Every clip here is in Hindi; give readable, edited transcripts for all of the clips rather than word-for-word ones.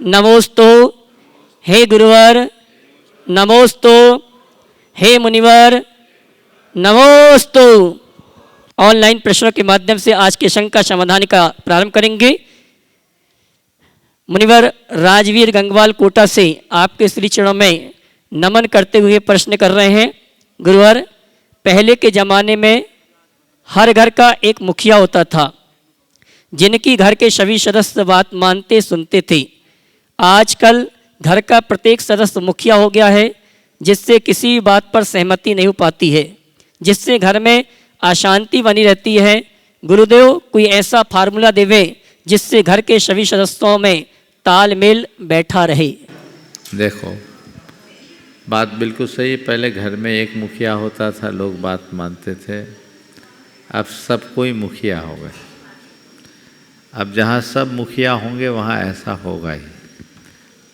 नमोस्तु हे गुरुवर, नमोस्तु हे मुनिवर, नमोस्तु। ऑनलाइन प्रश्नों के माध्यम से आज के शंका समाधान का प्रारंभ करेंगे। मुनिवर राजवीर गंगवाल कोटा से आपके श्री चरणों में नमन करते हुए प्रश्न कर रहे हैं। गुरुवर, पहले के ज़माने में हर घर का एक मुखिया होता था, जिनकी घर के सभी सदस्य बात मानते सुनते थे। आजकल घर का प्रत्येक सदस्य मुखिया हो गया है, जिससे किसी बात पर सहमति नहीं हो पाती है, जिससे घर में अशांति बनी रहती है। गुरुदेव, कोई ऐसा फार्मूला देवे जिससे घर के सभी सदस्यों में तालमेल बैठा रहे। देखो, बात बिल्कुल सही। पहले घर में एक मुखिया होता था, लोग बात मानते थे। अब सब कोई मुखिया हो गए। अब जहाँ सब मुखिया होंगे वहाँ ऐसा होगा ही।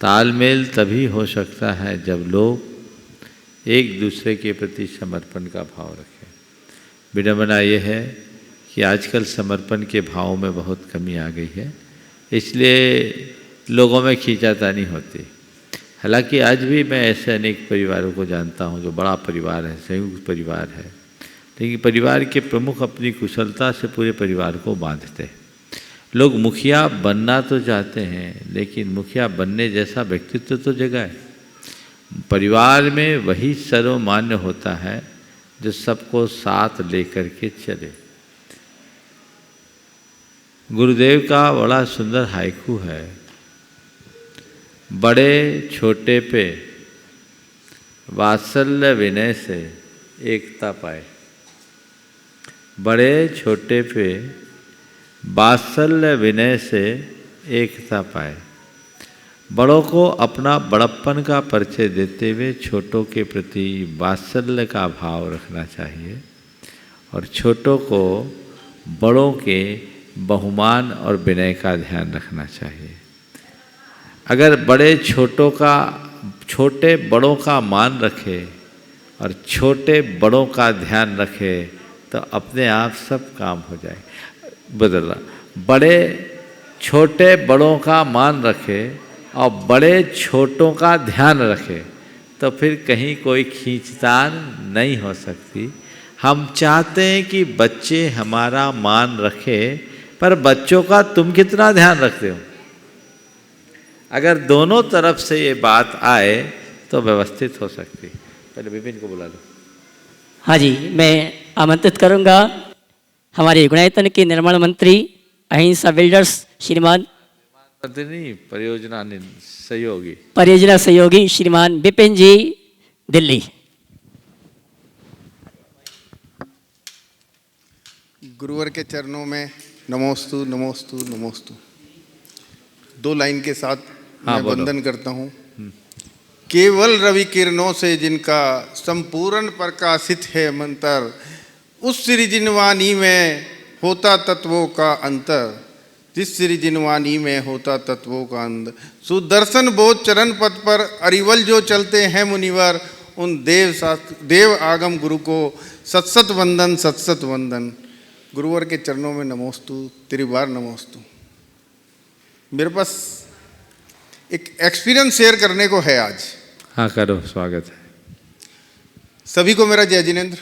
तालमेल तभी हो सकता है जब लोग एक दूसरे के प्रति समर्पण का भाव रखें। विडंबना ये है कि आजकल समर्पण के भाव में बहुत कमी आ गई है, इसलिए लोगों में खींचातानी होती। हालांकि आज भी मैं ऐसे अनेक परिवारों को जानता हूँ जो बड़ा परिवार है, संयुक्त परिवार है, लेकिन परिवार के प्रमुख अपनी कुशलता से पूरे परिवार को बांधते हैं। लोग मुखिया बनना तो चाहते हैं, लेकिन मुखिया बनने जैसा व्यक्तित्व तो जगह है। परिवार में वही सर्वमान्य होता है जो सबको साथ लेकर के चले। गुरुदेव का बड़ा सुंदर हाइकू है, बड़े छोटे पे वात्सल्य विनय से एकता पाए। बड़े छोटे पे वात्सल्य विनय से एकता पाए। बड़ों को अपना बड़प्पन का परिचय देते हुए छोटों के प्रति वात्सल्य का भाव रखना चाहिए, और छोटों को बड़ों के बहुमान और विनय का ध्यान रखना चाहिए। अगर छोटे बड़ों का मान रखे और छोटे बड़ों का ध्यान रखे तो अपने आप सब काम हो जाए। बदलना, बड़े छोटे बड़ों का मान रखे और बड़े छोटों का ध्यान रखे तो फिर कहीं कोई खींचतान नहीं हो सकती। हम चाहते हैं कि बच्चे हमारा मान रखें, पर बच्चों का तुम कितना ध्यान रखते हो? अगर दोनों तरफ से ये बात आए तो व्यवस्थित हो सकती। पहले विपिन को बुला लो। हाँ जी, मैं आमंत्रित करूंगा हमारे गुणायतन के निर्माण मंत्री अहिंसा बिल्डर्स श्रीमान परियोजना सहयोगी श्रीमान विपिन जी, दिल्ली। गुरुवर के चरणों में नमोस्तु नमोस्तु नमोस्तु। दो लाइन के साथ मैं वंदन करता हूँ। केवल रवि किरणों से जिनका संपूर्ण प्रकाशित है मंत्र, उस श्री जिनवानी में होता तत्वों का अंतर, जिस श्री जिनवानी में होता तत्वों का अंतर। सुदर्शन बोध चरण पथ पर अरिवल जो चलते हैं मुनिवर, उन देव आगम गुरु को सत वंदन, सत वंदन। गुरुवर के चरणों में नमोस्तु, त्रिबार नमोस्तु। मेरे पास एक एक्सपीरियंस शेयर करने को है आज। हाँ करो, स्वागत है। सभी को मेरा जय जिनेंद्र।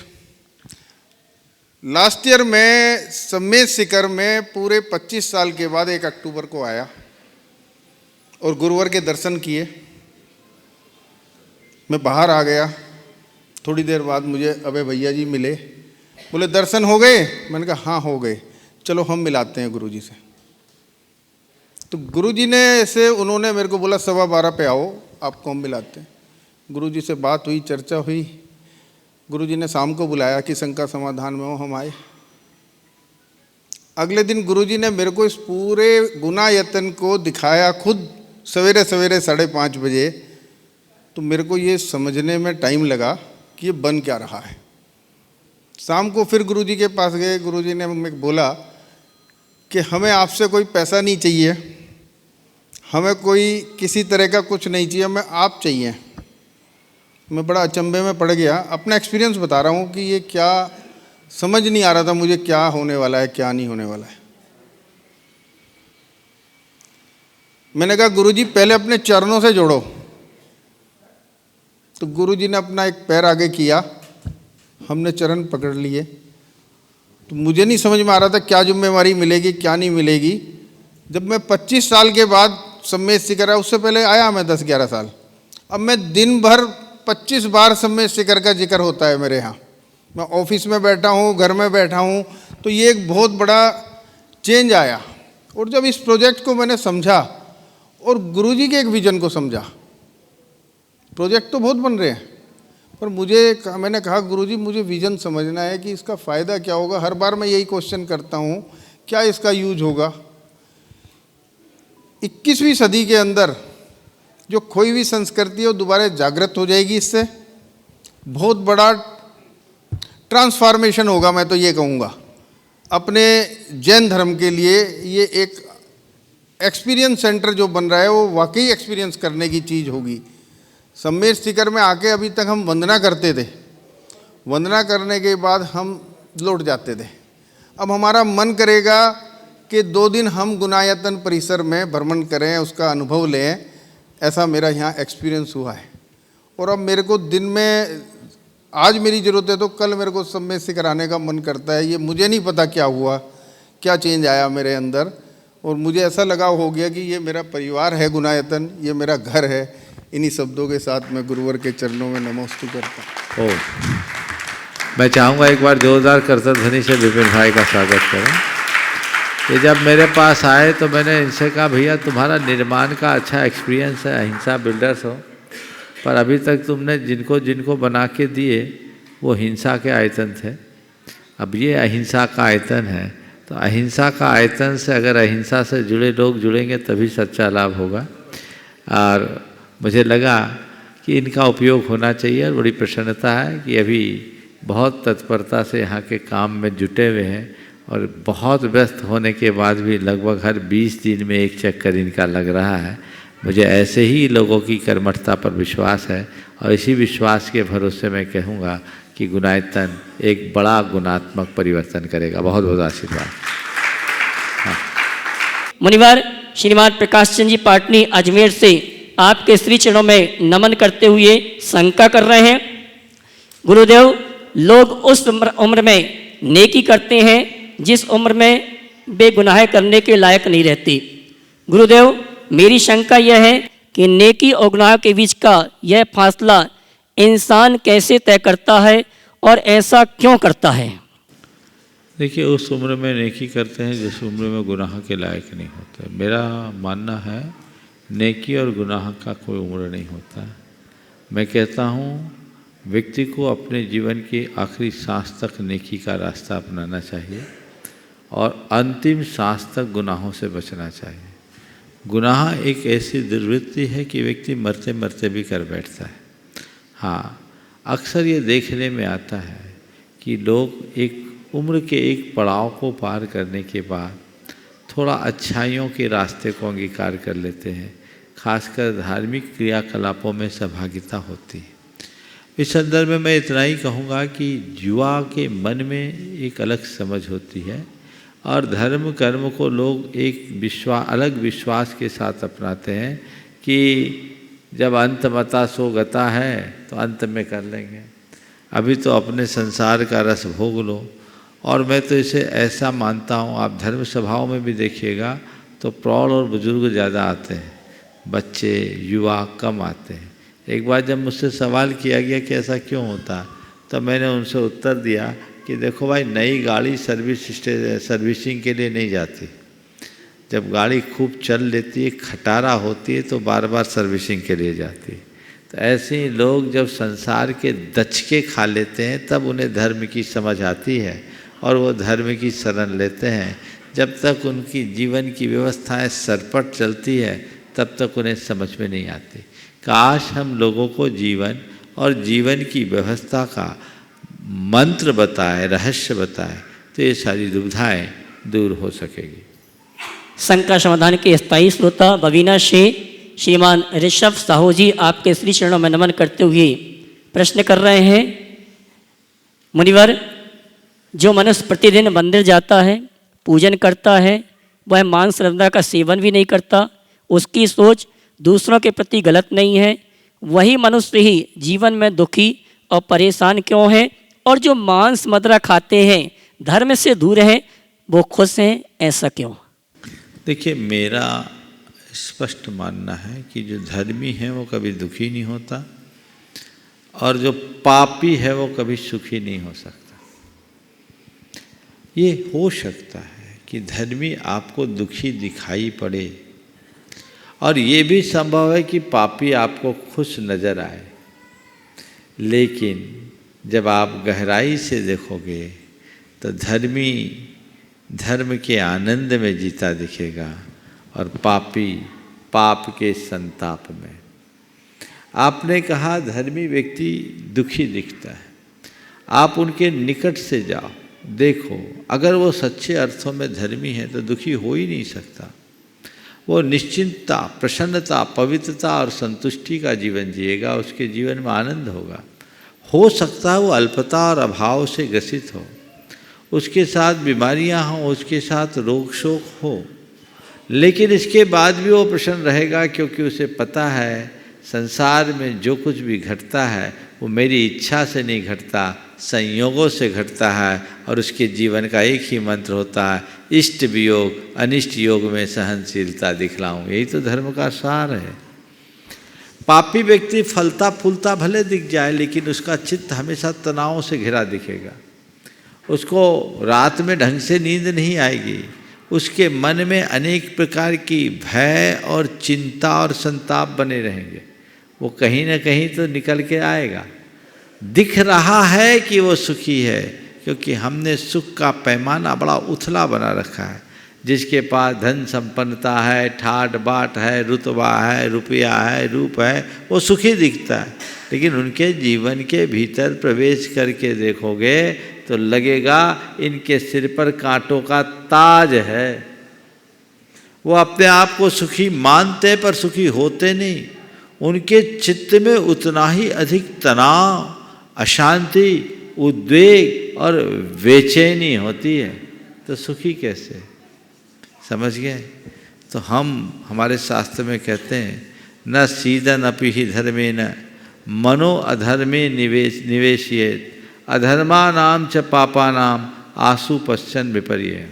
लास्ट ईयर मैं सम्मेद शिखर में पूरे 25 साल के बाद 1 अक्टूबर को आया और गुरुवर के दर्शन किए। मैं बाहर आ गया, थोड़ी देर बाद मुझे अबे भैया जी मिले, बोले दर्शन हो गए? मैंने कहा हाँ हो गए, चलो हम मिलाते हैं गुरुजी से। तो गुरुजी ने ऐसे उन्होंने मेरे को बोला 12:15 पे आओ, आपको हम मिलाते हैं। गुरुजी से बात हुई, चर्चा हुई। गुरुजी ने शाम को बुलाया कि शंका समाधान में हो, हम आए। अगले दिन गुरुजी ने मेरे को इस पूरे गुणायतन को दिखाया खुद, सवेरे 5:30 बजे। तो मेरे को ये समझने में टाइम लगा कि ये बन क्या रहा है। शाम को फिर गुरुजी के पास गए। गुरुजी ने हमें बोला कि हमें आपसे कोई पैसा नहीं चाहिए, हमें कोई किसी तरह का कुछ नहीं चाहिए, हमें आप चाहिए। मैं बड़ा अचंभे में पड़ गया। अपना एक्सपीरियंस बता रहा हूँ कि ये क्या, समझ नहीं आ रहा था मुझे क्या होने वाला है, क्या नहीं होने वाला है। मैंने कहा गुरुजी पहले अपने चरणों से जोड़ो। तो गुरुजी ने अपना एक पैर आगे किया, हमने चरण पकड़ लिए। तो मुझे नहीं समझ में आ रहा था क्या जिम्मेवारी मिलेगी क्या नहीं मिलेगी। जब मैं 25 साल के बाद सम्मेद शिखर आया, उससे पहले आया मैं 10-11 साल, अब मैं दिन भर 25 बार सम्मेद शिखर का जिक्र होता है मेरे यहाँ। मैं ऑफिस में बैठा हूँ, घर में बैठा हूँ, तो ये एक बहुत बड़ा चेंज आया। और जब इस प्रोजेक्ट को मैंने समझा और गुरुजी के एक विजन को समझा, प्रोजेक्ट तो बहुत बन रहे हैं पर मैंने कहा गुरुजी मुझे विजन समझना है कि इसका फ़ायदा क्या होगा। हर बार मैं यही क्वेश्चन करता हूँ, क्या इसका यूज होगा। 21वीं सदी के अंदर जो खोई हुई संस्कृति है वो दोबारा जागृत हो जाएगी। इससे बहुत बड़ा ट्रांसफॉर्मेशन होगा। मैं तो ये कहूँगा अपने जैन धर्म के लिए ये एक एक्सपीरियंस सेंटर जो बन रहा है वो वाकई एक्सपीरियंस करने की चीज़ होगी। सम्मेद शिखर में आके अभी तक हम वंदना करते थे, वंदना करने के बाद हम लौट जाते थे। अब हमारा मन करेगा कि 2 दिन हम गुनायतन परिसर में भ्रमण करें, उसका अनुभव लें। ऐसा मेरा यहाँ एक्सपीरियंस हुआ है। और अब मेरे को दिन में, आज मेरी ज़रूरत है तो कल मेरे को सम्मेद शिखर आने का मन करता है। ये मुझे नहीं पता क्या हुआ, क्या चेंज आया मेरे अंदर, और मुझे ऐसा लगाव हो गया कि ये मेरा परिवार है गुनायतन, ये मेरा घर है। इन्हीं शब्दों के साथ मैं गुरुवर के चरणों में नमोस्तु करता हूँ। मैं चाहूँगा एक बार जोरदार करतल ध्वनि से विपिन भाई का स्वागत करें। ये जब मेरे पास आए तो मैंने इनसे कहा भैया तुम्हारा निर्माण का अच्छा एक्सपीरियंस है, अहिंसा बिल्डर्स हो, पर अभी तक तुमने जिनको जिनको बना के दिए वो हिंसा के आयतन थे। अब ये अहिंसा का आयतन है, तो अहिंसा का आयतन से अगर अहिंसा से जुड़े लोग जुड़ेंगे तभी सच्चा लाभ होगा। और मुझे लगा कि इनका उपयोग होना चाहिए। और बड़ी प्रसन्नता है कि अभी बहुत तत्परता से यहाँ के काम में जुटे हुए हैं और बहुत व्यस्त होने के बाद भी लगभग हर 20 दिन में एक चक्कर इनका लग रहा है। मुझे ऐसे ही लोगों की कर्मठता पर विश्वास है और इसी विश्वास के भरोसे मैं कहूँगा कि गुनायतन एक बड़ा गुणात्मक परिवर्तन करेगा। बहुत बहुत आशीर्वाद। मुनिवर श्रीमान प्रकाश चंद जी पाटनी अजमेर से आपके श्री चरणों में नमन करते हुए शंका कर रहे हैं। गुरुदेव, लोग उस उम्र में नेकी करते हैं जिस उम्र में बेगुनाह करने के लायक नहीं रहती। गुरुदेव, मेरी शंका यह है कि नेकी और गुनाह के बीच का यह फासला इंसान कैसे तय करता है और ऐसा क्यों करता है? देखिए, उस उम्र में नेकी करते हैं जिस उम्र में गुनाह के लायक नहीं होते। मेरा मानना है नेकी और गुनाह का कोई उम्र नहीं होता। मैं कहता हूँ व्यक्ति को अपने जीवन की आखिरी सांस तक नेकी का रास्ता अपनाना चाहिए और अंतिम सांस तक गुनाहों से बचना चाहिए। गुनाह एक ऐसी दुर्वृत्ति है कि व्यक्ति मरते मरते भी कर बैठता है। हाँ, अक्सर ये देखने में आता है कि लोग एक उम्र के एक पड़ाव को पार करने के बाद थोड़ा अच्छाइयों के रास्ते को अंगीकार कर लेते हैं, खासकर धार्मिक क्रियाकलापों में सहभागिता होती है। इस संदर्भ में मैं इतना ही कहूँगा कि युवा के मन में एक अलग समझ होती है और धर्म कर्म को लोग एक अलग विश्वास के साथ अपनाते हैं कि जब अंत मता सो गता है तो अंत में कर लेंगे, अभी तो अपने संसार का रस भोग लो। और मैं तो इसे ऐसा मानता हूँ, आप धर्म सभाओं में भी देखिएगा तो प्रौढ़ और बुजुर्ग ज़्यादा आते हैं, बच्चे युवा कम आते हैं। एक बार जब मुझसे सवाल किया गया कि ऐसा क्यों होता, तो मैंने उनसे उत्तर दिया कि देखो भाई, नई गाड़ी सर्विसिंग के लिए नहीं जाती। जब गाड़ी खूब चल लेती है, खटारा होती है, तो बार बार सर्विसिंग के लिए जाती है। तो ऐसे ही लोग जब संसार के दचके खा लेते हैं तब उन्हें धर्म की समझ आती है और वो धर्म की शरण लेते हैं। जब तक उनकी जीवन की व्यवस्थाएं सरपट चलती है तब तक उन्हें समझ में नहीं आती। काश हम लोगों को जीवन और जीवन की व्यवस्था का मंत्र बताए, रहस्य बताए, तो ये सारी दुविधाएं दूर हो सकेगी। शंका समाधान के स्थायी श्रोता बवीना से श्रीमान ऋषभ साहू जी आपके श्री चरणों में नमन करते हुए प्रश्न कर रहे हैं। मुनिवर, जो मनुष्य प्रतिदिन मंदिर जाता है, पूजन करता है, वह मांस रंधा का सेवन भी नहीं करता उसकी सोच दूसरों के प्रति गलत नहीं है, वही मनुष्य ही जीवन में दुखी और परेशान क्यों है, और जो मांस मदिरा खाते हैं, धर्म से दूर हैं, वो खुश हैं, ऐसा क्यों? देखिए, मेरा स्पष्ट मानना है कि जो धर्मी है वो कभी दुखी नहीं होता, और जो पापी है वो कभी सुखी नहीं हो सकता। ये हो सकता है कि धर्मी आपको दुखी दिखाई पड़े, और ये भी संभव है कि पापी आपको खुश नज़र आए, लेकिन जब आप गहराई से देखोगे तो धर्मी धर्म के आनंद में जीता दिखेगा, और पापी पाप के संताप में। आपने कहा धर्मी व्यक्ति दुखी दिखता है, आप उनके निकट से जाओ, देखो, अगर वो सच्चे अर्थों में धर्मी है तो दुखी हो ही नहीं सकता। वो निश्चिंतता, प्रसन्नता, पवित्रता और संतुष्टि का जीवन जिएगा, उसके जीवन में आनंद होगा। हो सकता है वो अल्पता और अभाव से ग्रसित हो, उसके साथ बीमारियां हों, उसके साथ रोग शोक हो, लेकिन इसके बाद भी वो प्रसन्न रहेगा, क्योंकि उसे पता है संसार में जो कुछ भी घटता है वो मेरी इच्छा से नहीं घटता, संयोगों से घटता है, और उसके जीवन का एक ही मंत्र होता है, इष्ट वियोग अनिष्ट योग में सहनशीलता दिखलाऊं। यही तो धर्म का सार है। पापी व्यक्ति फलता फूलता भले दिख जाए, लेकिन उसका चित्त हमेशा तनावों से घिरा दिखेगा, उसको रात में ढंग से नींद नहीं आएगी, उसके मन में अनेक प्रकार की भय और चिंता और संताप बने रहेंगे। वो कहीं ना कहीं तो निकल के आएगा। दिख रहा है कि वो सुखी है, क्योंकि हमने सुख का पैमाना बड़ा उथला बना रखा है। जिसके पास धन संपन्नता है, ठाट बाट है, रुतबा है, रुपया है, रूप है, वो सुखी दिखता है, लेकिन उनके जीवन के भीतर प्रवेश करके देखोगे तो लगेगा इनके सिर पर कांटों का ताज है। वो अपने आप को सुखी मानते पर सुखी होते नहीं। उनके चित्त में उतना ही अधिक तनाव, अशांति, उद्वेग और बेचैनी होती है, तो सुखी कैसे? समझ गए? तो हमारे शास्त्र में कहते हैं, न सीदन अपि ही धर्मेन मनो अधर्मे निवेशियेत अधर्मानाम च पापानाम आसु पश्चन विपर्य।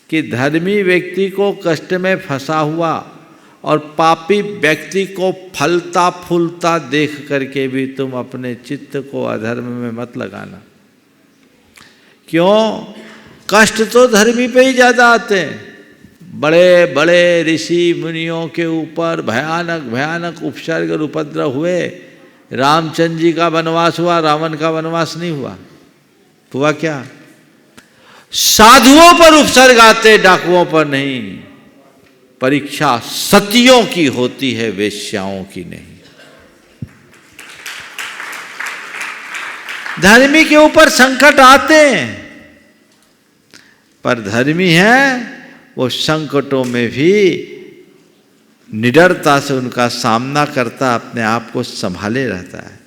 कि धर्मी व्यक्ति को कष्ट में फंसा हुआ और पापी व्यक्ति को फलता फूलता देख करके भी तुम अपने चित्त को अधर्म में मत लगाना। क्यों? कष्ट तो धर्मी पे ही ज़्यादा आते हैं। बड़े बड़े ऋषि मुनियों के ऊपर भयानक भयानक उपसर्ग और उपद्रव हुए। रामचंद्र जी का वनवास हुआ, रावण का वनवास नहीं हुआ। हुआ क्या? साधुओं पर उपसर्ग आते, डाकुओं पर नहीं। परीक्षा सतियों की होती है, वेश्याओं की नहीं। धर्मी के ऊपर संकट आते हैं, पर धर्मी है वो संकटों में भी निडरता से उनका सामना करता, अपने आप को संभाले रहता है।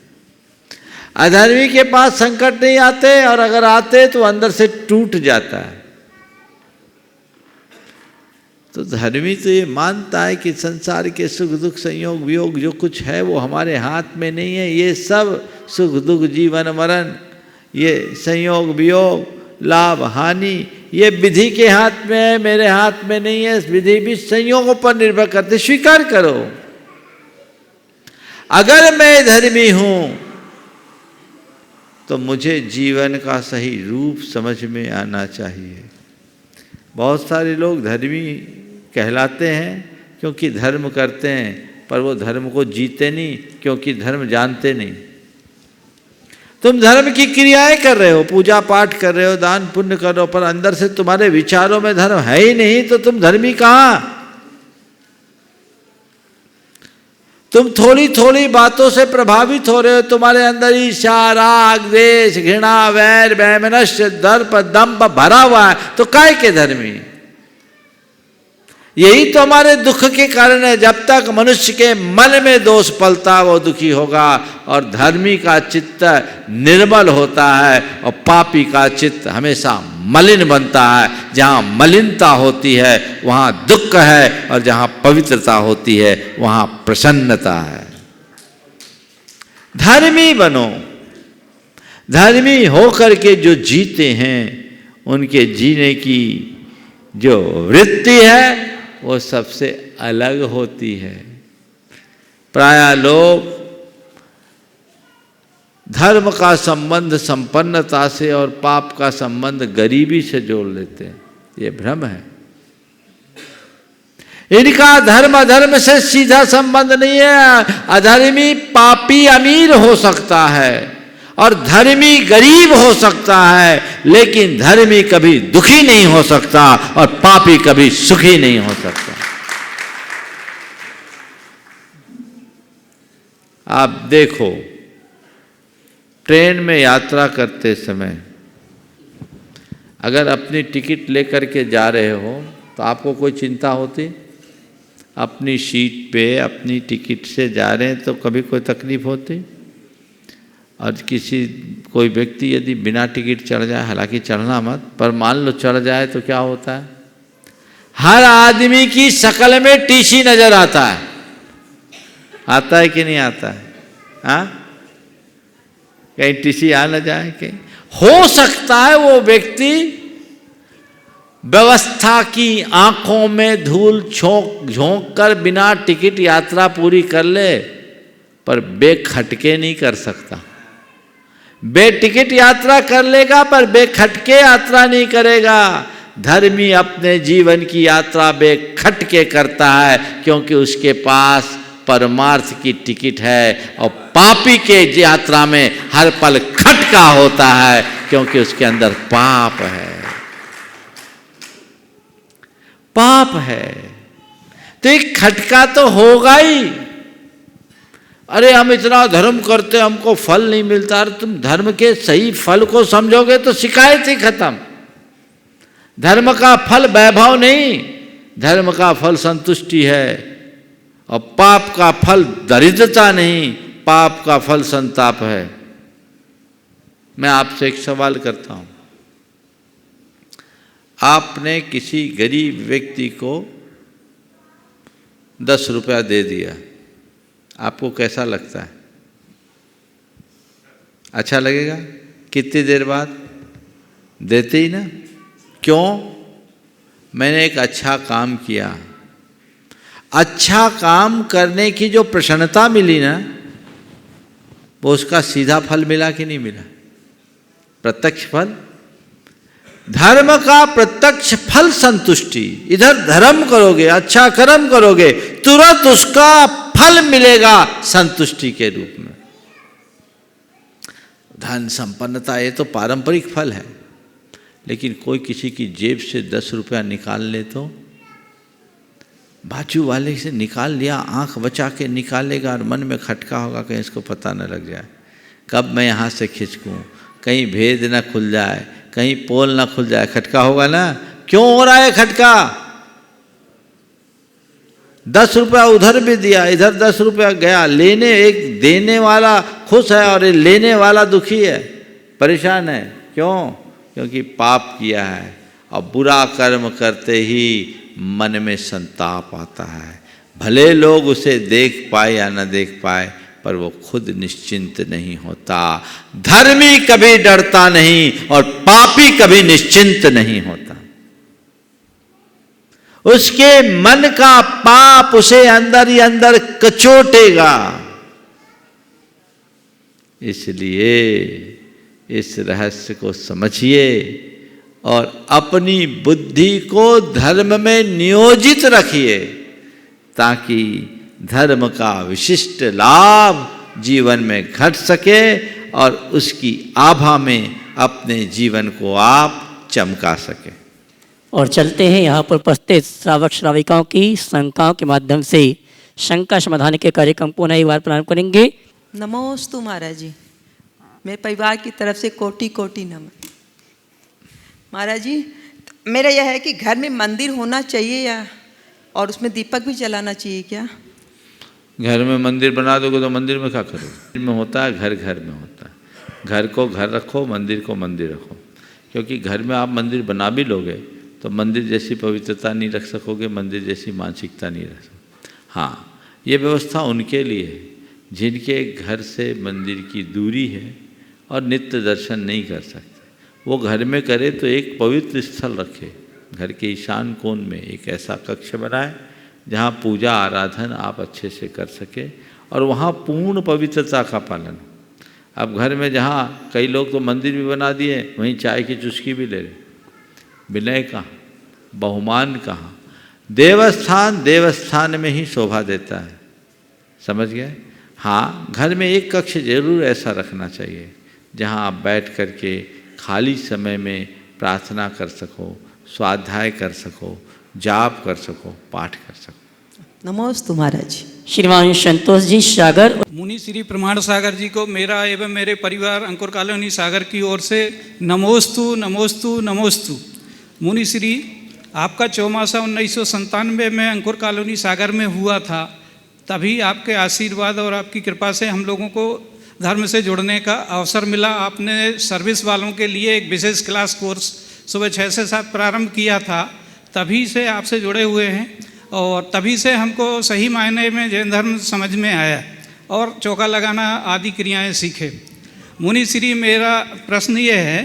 अधर्मी के पास संकट नहीं आते, और अगर आते तो अंदर से टूट जाता है। तो धर्मी तो ये मानता है कि संसार के सुख दुख संयोग वियोग जो कुछ है वो हमारे हाथ में नहीं है। ये सब सुख दुख जीवन मरण, ये संयोग वियोग लाभ हानि, ये विधि के हाथ में है, मेरे हाथ में नहीं है। विधि भी संयोगों पर निर्भर करते। स्वीकार करो, अगर मैं धर्मी हूं तो मुझे जीवन का सही रूप समझ में आना चाहिए। बहुत सारे लोग धर्मी कहलाते हैं क्योंकि धर्म करते हैं, पर वो धर्म को जीते नहीं, क्योंकि धर्म जानते नहीं। तुम धर्म की क्रियाएं कर रहे हो, पूजा पाठ कर रहे हो, दान पुण्य कर रहे हो, पर अंदर से तुम्हारे विचारों में धर्म है ही नहीं, तो तुम धर्मी कहां? तुम थोड़ी थोड़ी बातों से प्रभावित हो रहे हो, तुम्हारे अंदर ईर्ष्या, राग, द्वेष, घृणा, वैर, वैमनस्य, दर्प, दंभ भरा हुआ है, तो काय के धर्मी? यही तो हमारे दुख के कारण है। जब तक मनुष्य के मन में दोष पलता वो दुखी होगा, और धर्मी का चित्त निर्मल होता है और पापी का चित्त हमेशा मलिन बनता है। जहाँ मलिनता होती है वहाँ दुख है, और जहाँ पवित्रता होती है वहाँ प्रसन्नता है। धर्मी बनो। धर्मी होकर के जो जीते हैं उनके जीने की जो वृत्ति है वो सबसे अलग होती है। प्रायः लोग धर्म का संबंध संपन्नता से और पाप का संबंध गरीबी से जोड़ लेते हैं। ये भ्रम है। इनका धर्म अधर्म से सीधा संबंध नहीं है। अधर्मी पापी अमीर हो सकता है और धर्मी गरीब हो सकता है, लेकिन धर्मी कभी दुखी नहीं हो सकता और पापी कभी सुखी नहीं हो सकता। आप देखो, ट्रेन में यात्रा करते समय अगर अपनी टिकट लेकर के जा रहे हो तो आपको कोई चिंता होती? अपनी सीट पे अपनी टिकट से जा रहे हैं तो कभी कोई तकलीफ होती? और कोई व्यक्ति यदि बिना टिकट चढ़ जाए, हालांकि चढ़ना मत, पर मान लो चढ़ जाए तो क्या होता है? हर आदमी की शक्ल में टीसी नजर आता है। आता है कि नहीं आता है? हाँ, कहीं टीसी आ न जाए कहीं। हो सकता है वो व्यक्ति व्यवस्था की आंखों में धूल झोंक कर बिना टिकट यात्रा पूरी कर ले, पर बेखटके नहीं कर सकता। बेटिकट यात्रा कर लेगा पर बेखटके यात्रा नहीं करेगा। धर्मी अपने जीवन की यात्रा बेखटके करता है क्योंकि उसके पास परमार्थ की टिकट है, और पापी के यात्रा में हर पल खटका होता है क्योंकि उसके अंदर पाप है। पाप है तो एक खटका तो होगा ही। अरे हम इतना धर्म करते हमको फल नहीं मिलता। अरे तुम धर्म के सही फल को समझोगे तो शिकायत ही खत्म। धर्म का फल वैभव नहीं, धर्म का फल संतुष्टि है, और पाप का फल दरिद्रता नहीं, पाप का फल संताप है। मैं आपसे एक सवाल करता हूं, आपने किसी गरीब व्यक्ति को 10 रुपया दे दिया, आपको कैसा लगता है? अच्छा लगेगा? कितनी देर बाद? देते ही ना। क्यों? मैंने एक अच्छा काम किया। अच्छा काम करने की जो प्रसन्नता मिली ना, वो उसका सीधा फल मिला कि नहीं मिला? प्रत्यक्ष फल। धर्म का प्रत्यक्ष फल संतुष्टि। इधर धर्म करोगे, अच्छा कर्म करोगे, तुरंत उसका फल मिलेगा संतुष्टि के रूप में। धन संपन्नता ये तो पारंपरिक फल है, लेकिन कोई किसी की जेब से 10 रुपया निकाल ले तो बाजू वाले से निकाल लिया, आंख बचा के निकालेगा और मन में खटका होगा कहीं इसको पता न लग जाए, कब मैं यहाँ से खिंचकूँ, कहीं भेद न खुल जाए, कहीं पोल ना खुल जाए। खटका होगा ना। क्यों हो रहा है खटका? 10 रुपया उधर भी दिया, इधर 10 रुपया गया। लेने, एक देने वाला खुश है और लेने वाला दुखी है, परेशान है। क्यों? क्योंकि पाप किया है, और बुरा कर्म करते ही मन में संताप आता है। भले लोग उसे देख पाए या न देख पाए, पर वो खुद निश्चिंत नहीं होता। धर्मी कभी डरता नहीं और पापी कभी निश्चिंत नहीं होता। उसके मन का पाप उसे अंदर ही अंदर कचोटेगा। इसलिए इस रहस्य को समझिए और अपनी बुद्धि को धर्म में नियोजित रखिए, ताकि धर्म का विशिष्ट लाभ जीवन में घट सके और उसकी आभा में अपने जीवन को आप चमका सके। और चलते हैं यहाँ पर उपस्थित श्रावक श्राविकाओं की शंकाओं के माध्यम से शंका समाधान के कार्यक्रम पुनः एक बार प्रारंभ करेंगे। नमोस्तु महाराज जी, मेरे परिवार की तरफ से कोटि कोटि नमन। महाराज जी, मेरा यह है कि घर में मंदिर होना चाहिए या और उसमें दीपक भी जलाना चाहिए क्या? घर में मंदिर बना दोगे तो मंदिर में क्या करोगे? मंदिर में होता है, घर घर में होता है। घर को घर रखो, मंदिर को मंदिर रखो। क्योंकि घर में आप मंदिर बना भी लोगे तो मंदिर जैसी पवित्रता नहीं रख सकोगे, मंदिर जैसी मानसिकता नहीं रख सकोगे। हाँ, ये व्यवस्था उनके लिए है जिनके घर से मंदिर की दूरी है और नित्य दर्शन नहीं कर सकते। वो घर में करे तो एक पवित्र स्थल रखे, घर के ईशान कोण में एक ऐसा कक्ष बनाए जहाँ पूजा आराधन आप अच्छे से कर सके और वहाँ पूर्ण पवित्रता का पालन हो। अब घर में जहाँ कई लोग तो मंदिर भी बना दिए, वहीं चाय की चुस्की भी ले रहे। विनय कहाँ, बहुमान कहाँ? देवस्थान देवस्थान में ही शोभा देता है, समझ गए? हाँ, घर में एक कक्ष जरूर ऐसा रखना चाहिए जहाँ आप बैठ कर के खाली समय में प्रार्थना कर सको, स्वाध्याय कर सको, जाप कर सको, पाठ कर सको। नमोस्तु महाराज जी। श्रीमान संतोष जी सागर। मुनि श्री प्रमाण सागर जी को मेरा एवं मेरे परिवार अंकुर कॉलोनी सागर की ओर से नमोस्तु नमोस्तु नमोस्तु। मुनि श्री, आपका चौमासा 1997 में अंकुर कॉलोनी सागर में हुआ था। तभी आपके आशीर्वाद और आपकी कृपा से हम लोगों को धर्म से जुड़ने का अवसर मिला। आपने सर्विस वालों के लिए एक विशेष क्लास कोर्स सुबह 6 से 7 प्रारंभ किया था। तभी से आपसे जुड़े हुए हैं और तभी से हमको सही मायने में जैन धर्म समझ में आया और चौका लगाना आदि क्रियाएं सीखे। मुनि श्री, मेरा प्रश्न ये है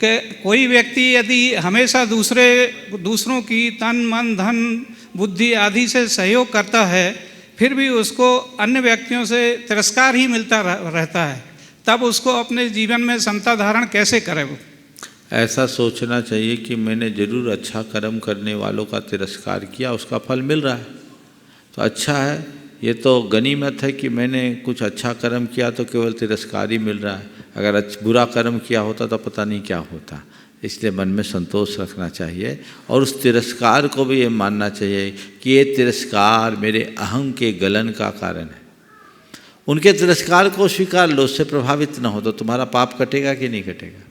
कि कोई व्यक्ति यदि हमेशा दूसरों की तन मन धन बुद्धि आदि से सहयोग करता है, फिर भी उसको अन्य व्यक्तियों से तिरस्कार ही मिलता रहता है, तब उसको अपने जीवन में समता धारण कैसे करे? वो ऐसा सोचना चाहिए कि मैंने जरूर अच्छा कर्म करने वालों का तिरस्कार किया, उसका फल मिल रहा है तो अच्छा है। ये तो गनीमत है कि मैंने कुछ अच्छा कर्म किया तो केवल तिरस्कार ही मिल रहा है। अगर बुरा कर्म किया होता तो पता नहीं क्या होता। इसलिए मन में संतोष रखना चाहिए और उस तिरस्कार को भी ये मानना चाहिए कि ये तिरस्कार मेरे अहम के गलन का कारण है। उनके तिरस्कार को स्वीकार लो, उससे प्रभावित ना हो तो तुम्हारा पाप कटेगा कि नहीं कटेगा।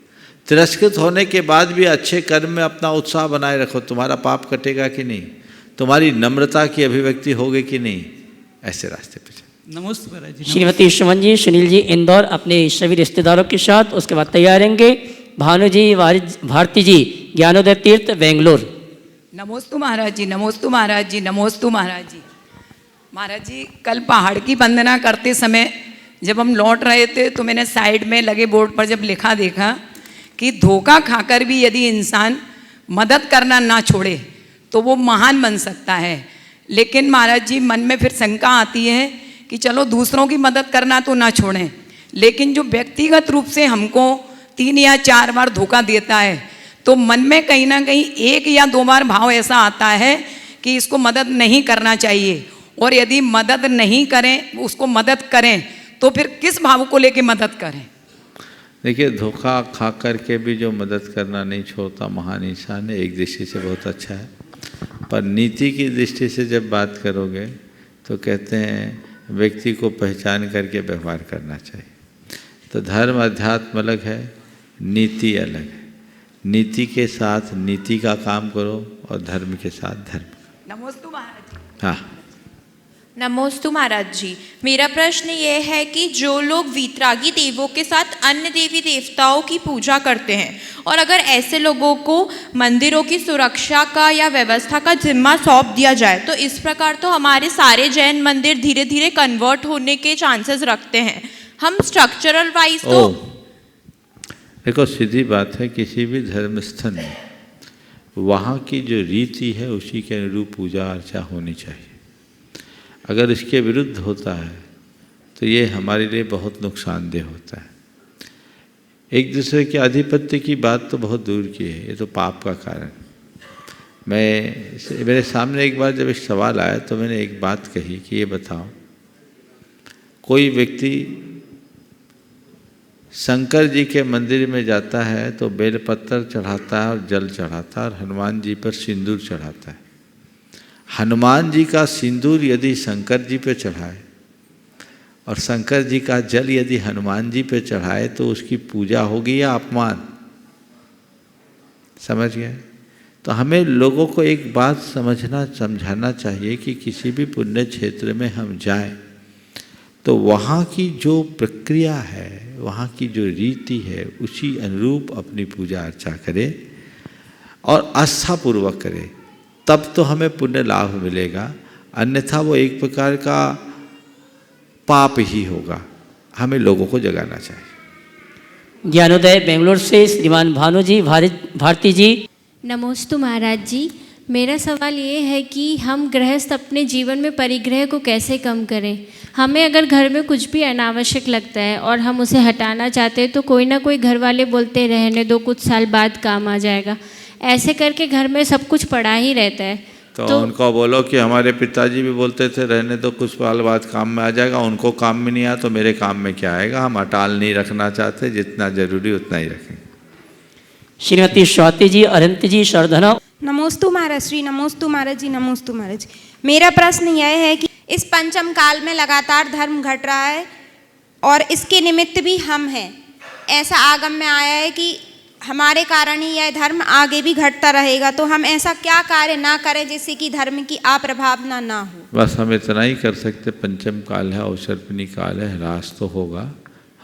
तिरस्कृत होने के बाद भी अच्छे कर्म में अपना उत्साह बनाए रखो, तुम्हारा पाप कटेगा कि नहीं, तुम्हारी नम्रता की अभिव्यक्ति होगी कि नहीं। ऐसे रास्ते पे नमस्ते महाराज जी। श्रीमती सुमन जी, सुनील जी इंदौर अपने सभी रिश्तेदारों के साथ, उसके बाद तैयार रहेंगे। भानु जी, भारती जी ज्ञानोदय तीर्थ बेंगलोर। नमोस्तु महाराज जी, नमोस्तु महाराज जी, नमोस्तु महाराज जी। महाराज जी, कल पहाड़ की वंदना करते समय जब हम लौट रहे थे तो मैंने साइड में लगे बोर्ड पर जब लिखा देखा कि धोखा खाकर भी यदि इंसान मदद करना ना छोड़े तो वो महान बन सकता है। लेकिन महाराज जी, मन में फिर शंका आती है कि चलो दूसरों की मदद करना तो ना छोड़ें, लेकिन जो व्यक्तिगत रूप से हमको 3 या 4 बार धोखा देता है तो मन में कहीं ना कहीं 1 या 2 बार भाव ऐसा आता है कि इसको मदद नहीं करना चाहिए। और यदि मदद नहीं करें, उसको मदद करें तो फिर किस भाव को लेके मदद करें? देखिए, धोखा खा कर के भी जो मदद करना नहीं छोड़ता महान इंसान है, एक दृष्टि से बहुत अच्छा है। पर नीति की दृष्टि से जब बात करोगे तो कहते हैं व्यक्ति को पहचान करके व्यवहार करना चाहिए। तो धर्म अध्यात्म अलग है, नीति अलग है। नीति के साथ नीति का काम करो और धर्म के साथ धर्म। नमोस्तु महाराज जी। हाँ, नमोस्तु महाराज जी। मेरा प्रश्न ये है कि जो लोग वीतरागी देवों के साथ अन्य देवी देवताओं की पूजा करते हैं और अगर ऐसे लोगों को मंदिरों की सुरक्षा का या व्यवस्था का जिम्मा सौंप दिया जाए तो इस प्रकार तो हमारे सारे जैन मंदिर धीरे धीरे कन्वर्ट होने के चांसेस रखते हैं। हम स्ट्रक्चरल वाइज तो देखो, सीधी बात है, किसी भी धर्म स्थल में वहाँ की जो रीति है उसी के अनुरूप पूजा अर्चा होनी चाहिए। अगर इसके विरुद्ध होता है तो ये हमारे लिए बहुत नुकसानदेह होता है। एक दूसरे के आधिपत्य की बात तो बहुत दूर की है, ये तो पाप का कारण। मेरे सामने एक बार जब एक सवाल आया तो मैंने एक बात कही कि ये बताओ, कोई व्यक्ति शंकर जी के मंदिर में जाता है तो बेलपत्र चढ़ाता है और जल चढ़ाता है और हनुमान जी पर सिंदूर चढ़ाता है। हनुमान जी का सिंदूर यदि शंकर जी पे चढ़ाए और शंकर जी का जल यदि हनुमान जी पे चढ़ाए तो उसकी पूजा होगी या अपमान? समझ गए? तो हमें लोगों को एक बात समझाना चाहिए कि किसी भी पुण्य क्षेत्र में हम जाएं तो वहाँ की जो प्रक्रिया है, वहाँ की जो रीति है, उसी अनुरूप अपनी पूजा अर्चा करें और आस्थापूर्वक करें, तब तो हमें पुण्य लाभ मिलेगा। अन्यथा वो एक प्रकार का पाप ही होगा। हमें लोगों को जगाना चाहिए। ज्ञानोदय बेंगलोर से श्रीमान भानु जी, भारती जी। नमोस्तु महाराज जी, मेरा सवाल ये है कि हम गृहस्थ अपने जीवन में परिग्रह को कैसे कम करें। हमें अगर घर में कुछ भी अनावश्यक लगता है और हम उसे हटाना चाहते हैं तो कोई ना कोई घर वाले बोलते रहने दो, कुछ साल बाद काम आ जाएगा। ऐसे करके घर में सब कुछ पड़ा ही रहता है। तो उनको बोलो कि हमारे पिताजी भी बोलते थे रहने दो, कुछ साल बाद काम में आ जाएगा। उनको काम में नहीं आया तो मेरे काम में क्या आएगा। हम अटाल नहीं रखना चाहते, जितना जरूरी उतना ही रखेंगे। श्रीमती स्वाति जी, अरंत जी, शरधना। नमोस्तु महाराज श्री, नमोस्तु महाराज जी, नमोस्तु महाराज जी। मेरा प्रश्न यह है कि इस पंचम काल में लगातार धर्म घट रहा है और इसके निमित्त भी हम हैं। ऐसा आगम में आया है कि हमारे कारण ही यह धर्म आगे भी घटता रहेगा, तो हम ऐसा क्या कार्य ना करें जिससे कि धर्म की अप्रभावना ना हो। बस हम इतना ही कर सकते। पंचम काल है, अवसर्पिणी काल है, ह्रास तो होगा,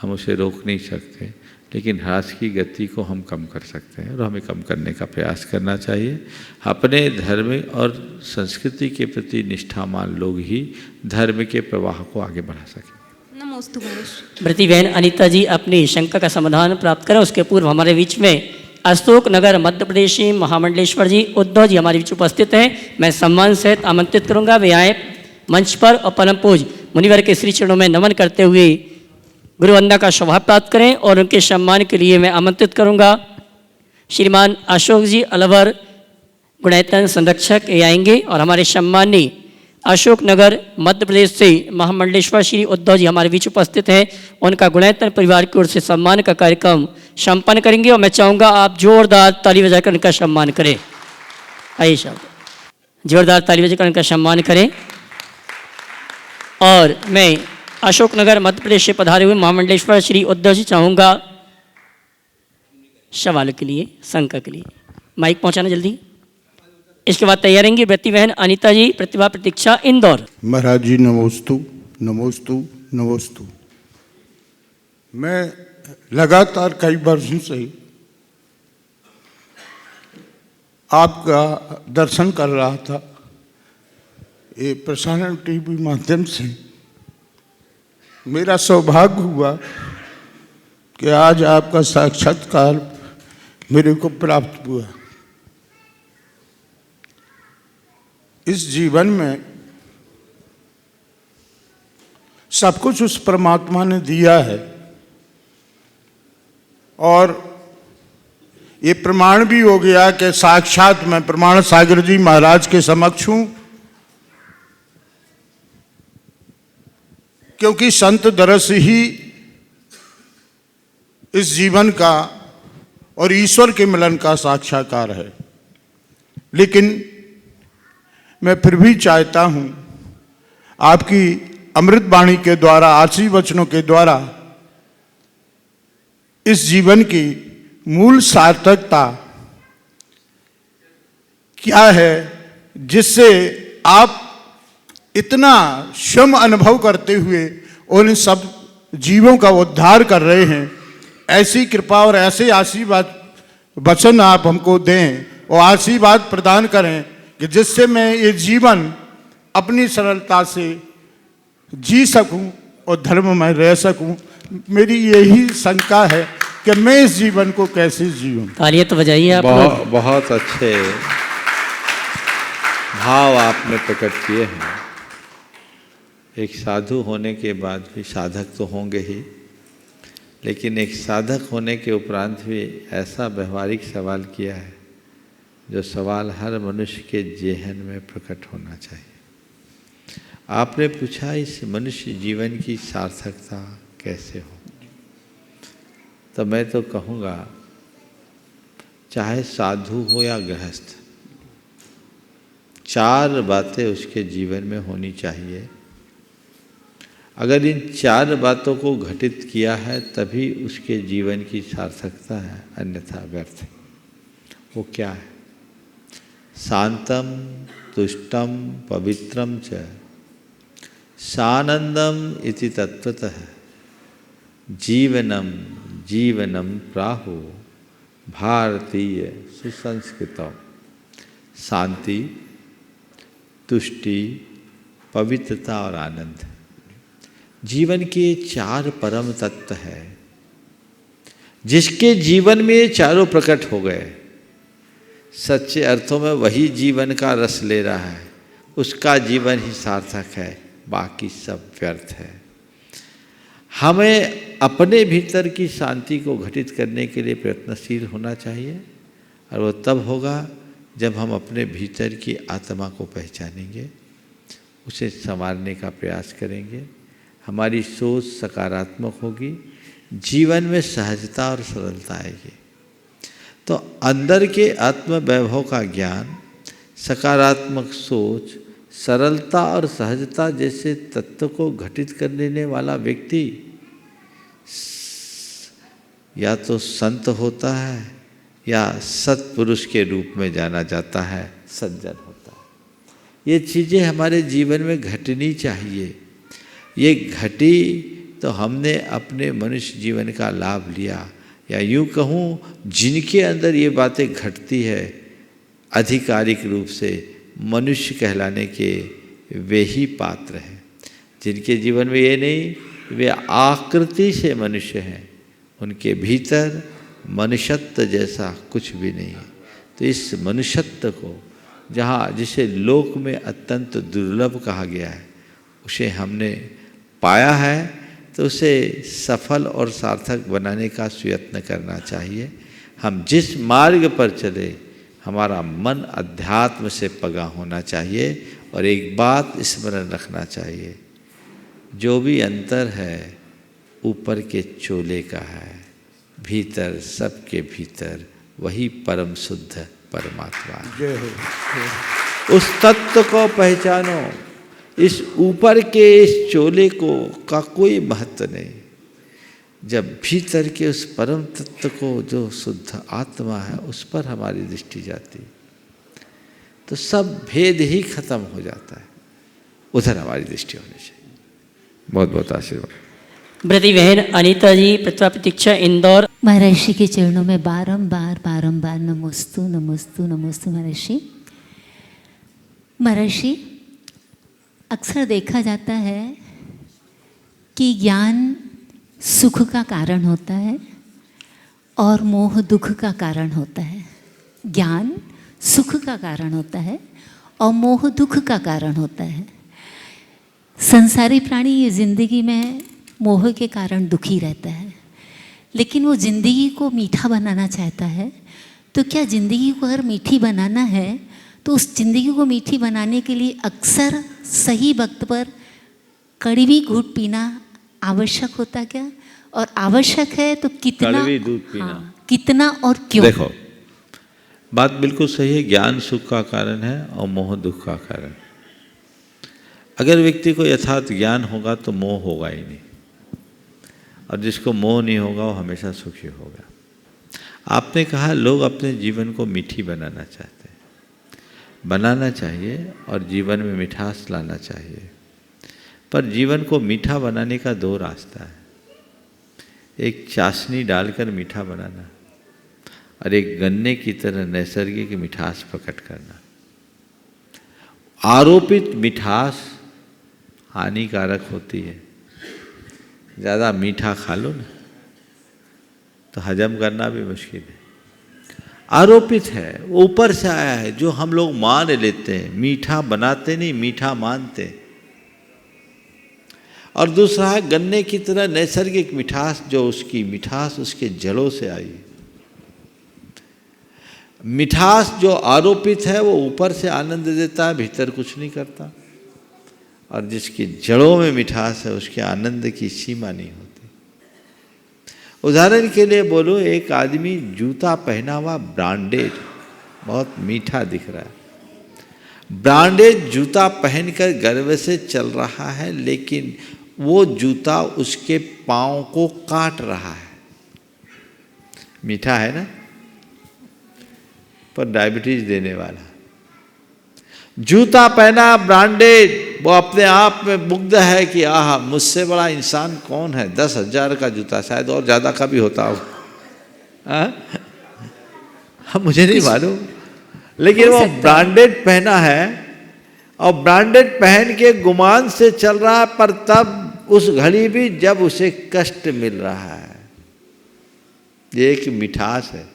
हम उसे रोक नहीं सकते, लेकिन ह्रास की गति को हम कम कर सकते हैं और हमें कम करने का प्रयास करना चाहिए। अपने धर्म और संस्कृति के प्रति निष्ठावान लोग ही धर्म के प्रवाह को आगे बढ़ा सकें। नमोस्तु महाराज। ब्रती बहन अनीता जी अपनी शंका का समाधान प्राप्त करें। उसके पूर्व हमारे बीच में अशोक नगर मध्य प्रदेश महामंडलेश्वर जी, उद्धव जी हमारे बीच उपस्थित हैं। मैं सम्मान सहित आमंत्रित करूंगा वे आए मंच पर और परम पूज मुनिवर के श्री चरणों में नमन करते हुए गुरु वंदना का स्वभाव प्राप्त करें। और उनके सम्मान के लिए मैं आमंत्रित करूंगा श्रीमान अशोक जी अलवर, गुणायतन संरक्षक, ये आएंगे। और हमारे सम्मानी अशोक नगर मध्य प्रदेश से महामंडलेश्वर श्री उद्धव जी हमारे बीच उपस्थित हैं। उनका गुणायतन परिवार की ओर से सम्मान का कार्यक्रम संपन्न करेंगे और मैं चाहूँगा आप जोरदार ताली बजाकर उनका सम्मान करें। आइए साहब, जोरदार ताली बजाकर उनका सम्मान करें। और मैं अशोक नगर मध्य प्रदेश से पधारे हुए महामंडलेश्वर श्री उद्धव जी चाहूँगा सवाल के लिए, शंका के लिए माइक पहुँचाना जल्दी। इसके बाद तैयार रहेंगी ब्रती बहन अनीता जी, प्रतिभा प्रतीक्षा, इंदौर। महाराज जी नमोस्तु, नमोस्तु, नमोस्तु। मैं लगातार कई वर्षों से आपका दर्शन कर रहा था ये प्रसारण टीवी माध्यम से। मेरा सौभाग्य हुआ कि आज आपका साक्षात्कार मेरे को प्राप्त हुआ। इस जीवन में सब कुछ उस परमात्मा ने दिया है और ये प्रमाण भी हो गया कि साक्षात मैं प्रमाण सागर जी महाराज के समक्ष हूं, क्योंकि संत दरस ही इस जीवन का और ईश्वर के मिलन का साक्षात्कार है। लेकिन मैं फिर भी चाहता हूं आपकी अमृत वाणी के द्वारा, आशीर्वचनों के द्वारा इस जीवन की मूल सार्थकता क्या है, जिससे आप इतना श्रम अनुभव करते हुए और इन सब जीवों का उद्धार कर रहे हैं। ऐसी कृपा और ऐसे आशीर्वाद वचन आप हमको दें और आशीर्वाद प्रदान करें कि जिससे मैं ये जीवन अपनी सरलता से जी सकूं और धर्म में रह सकूं। मेरी यही शंका है कि मैं इस जीवन को कैसे जीऊं। तालियां तो बजाइए आप लोग। बहुत अच्छे भाव आपने प्रकट किए हैं। एक साधु होने के बाद भी साधक तो होंगे ही, लेकिन एक साधक होने के उपरांत भी ऐसा व्यवहारिक सवाल किया है जो सवाल हर मनुष्य के जेहन में प्रकट होना चाहिए। आपने पूछा इस मनुष्य जीवन की सार्थकता कैसे हो, तो मैं तो कहूँगा चाहे साधु हो या गृहस्थ, चार बातें उसके जीवन में होनी चाहिए। अगर इन चार बातों को घटित किया है तभी उसके जीवन की सार्थकता है, अन्यथा व्यर्थ है। वो क्या है? शांतम तुष्टम पवित्रम च सानंदम इति तत्वतः जीवनम जीवनम प्राहु भारतीय सुसंस्कृतम। शांति, तुष्टि, पवित्रता और आनंद जीवन के 4 परम तत्व है। जिसके जीवन में ये चारों प्रकट हो गए, सच्चे अर्थों में वही जीवन का रस ले रहा है, उसका जीवन ही सार्थक है, बाकी सब व्यर्थ है। हमें अपने भीतर की शांति को घटित करने के लिए प्रयत्नशील होना चाहिए, और वो तब होगा जब हम अपने भीतर की आत्मा को पहचानेंगे, उसे संवारने का प्रयास करेंगे, हमारी सोच सकारात्मक होगी, जीवन में सहजता और सरलता आएगी। तो अंदर के आत्म वैभव का ज्ञान, सकारात्मक सोच, सरलता और सहजता जैसे तत्व को घटित कर लेने वाला व्यक्ति या तो संत होता है या सत्पुरुष के रूप में जाना जाता है, सज्जन होता है। ये चीज़ें हमारे जीवन में घटनी चाहिए। ये घटी तो हमने अपने मनुष्य जीवन का लाभ लिया, या यूँ कहूँ जिनके अंदर ये बातें घटती है आधिकारिक रूप से मनुष्य कहलाने के वे ही पात्र हैं। जिनके जीवन में ये नहीं, वे आकृति से मनुष्य हैं, उनके भीतर मनुष्यत्व जैसा कुछ भी नहीं है। तो इस मनुष्यत्व को जिसे लोक में अत्यंत दुर्लभ कहा गया है, उसे हमने पाया है, तो उसे सफल और सार्थक बनाने का सुयत्न करना चाहिए। हम जिस मार्ग पर चले, हमारा मन अध्यात्म से पगा होना चाहिए। और एक बात स्मरण रखना चाहिए, जो भी अंतर है ऊपर के चोले का है, भीतर सबके भीतर वही परम शुद्ध परमात्मा है। उस तत्व को पहचानो। इस ऊपर के इस चोले का कोई महत्व नहीं। जब भीतर के उस परम तत्व को, जो शुद्ध आत्मा है, उस पर हमारी दृष्टि जाती, तो सब भेद ही खत्म हो जाता है। उधर हमारी दृष्टि होनी चाहिए। बहुत बहुत आशीर्वाद। ब्रती बहन अनीता जी, प्रतिभा प्रतीक्षा, इंदौर। महर्षि के चरणों में बारंबार नमोस्तु नमोस्तु नमोस्तु। महर्षि, अक्सर देखा जाता है कि ज्ञान सुख का कारण होता है और मोह दुख का कारण होता है। ज्ञान सुख का कारण होता है और मोह दुख का कारण होता है। संसारी प्राणी ये जिंदगी में मोह के कारण दुखी रहता है, लेकिन वो जिंदगी को मीठा बनाना चाहता है। तो क्या जिंदगी को अगर मीठी बनाना है, तो उस जिंदगी को मीठी बनाने के लिए अक्सर सही वक्त पर कड़वी घूंट पीना आवश्यक होता क्या? और आवश्यक है तो कितना? कड़वी दूध पीना। हाँ, कितना और क्यों? देखो, बात बिल्कुल सही है। ज्ञान सुख का कारण है और मोह दुख का कारण। अगर व्यक्ति को यथार्थ ज्ञान होगा तो मोह होगा ही नहीं, और जिसको मोह नहीं होगा वो हमेशा सुखी होगा। आपने कहा लोग अपने जीवन को मीठी बनाना चाहते हैं। बनाना चाहिए और जीवन में मिठास लाना चाहिए, पर जीवन को मीठा बनाने का 2 रास्ता है। एक चाशनी डालकर मीठा बनाना, और एक गन्ने की तरह नैसर्गिक मिठास प्रकट करना। आरोपित मिठास हानिकारक होती है। ज़्यादा मीठा खा लो ना तो हजम करना भी मुश्किल है। आरोपित है, ऊपर से आया है, जो हम लोग मान लेते हैं। मीठा बनाते नहीं, मीठा मानते। और दूसरा है गन्ने की तरह नैसर्गिक मिठास, जो उसकी मिठास उसके जड़ों से आई। मिठास जो आरोपित है वो ऊपर से आनंद देता है, भीतर कुछ नहीं करता। और जिसकी जड़ों में मिठास है उसके आनंद की सीमा नहीं होती। उदाहरण के लिए बोलो, एक आदमी जूता पहना हुआ ब्रांडेड, बहुत मीठा दिख रहा है। ब्रांडेड जूता पहनकर गर्व से चल रहा है, लेकिन वो जूता उसके पाँव को काट रहा है। मीठा है ना, पर डायबिटीज देने वाला। जूता पहना ब्रांडेड, वो अपने आप में मुग्ध है कि आह मुझसे बड़ा इंसान कौन है। 10,000 का जूता, शायद और ज़्यादा का भी होता हो, मुझे नहीं मालूम, लेकिन वो ब्रांडेड पहना है और ब्रांडेड पहन के गुमान से चल रहा है, पर तब उस घड़ी भी जब उसे कष्ट मिल रहा है। ये एक मिठास है।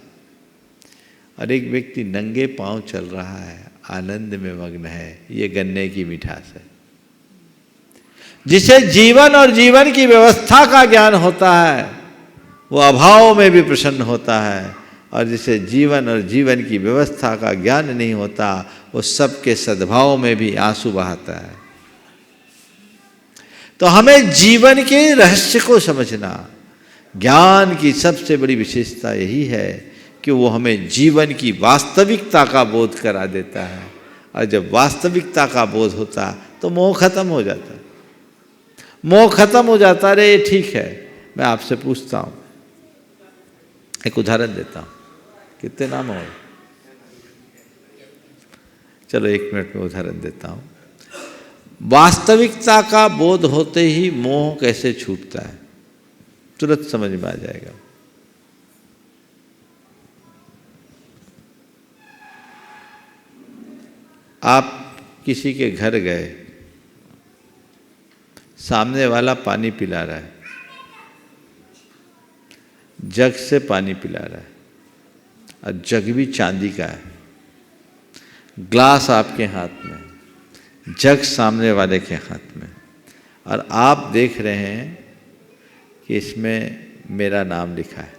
और एक व्यक्ति नंगे पांव चल रहा है, आनंद में मग्न है, ये गन्ने की मिठास है। जिसे जीवन और जीवन की व्यवस्था का ज्ञान होता है वो अभाव में भी प्रसन्न होता है, और जिसे जीवन और जीवन की व्यवस्था का ज्ञान नहीं होता वो सबके सद्भाव में भी आंसू बहाता है। तो हमें जीवन के रहस्य को समझना, ज्ञान की सबसे बड़ी विशेषता यही है कि वो हमें जीवन की वास्तविकता का बोध करा देता है। और जब वास्तविकता का बोध होता तो मोह खत्म हो जाता। मोह खत्म हो जाता, अरे ये ठीक है। मैं आपसे पूछता हूँ, एक उदाहरण देता हूँ, कितने नाम हो? चलो 1 मिनट में उदाहरण देता हूँ। वास्तविकता का बोध होते ही मोह कैसे छूटता है, तुरंत समझ में आ जाएगा। आप किसी के घर गए, सामने वाला पानी पिला रहा है, जग से पानी पिला रहा है, और जग भी चांदी का है, ग्लास आपके हाथ में, जग सामने वाले के हाथ में, और आप देख रहे हैं कि इसमें मेरा नाम लिखा है।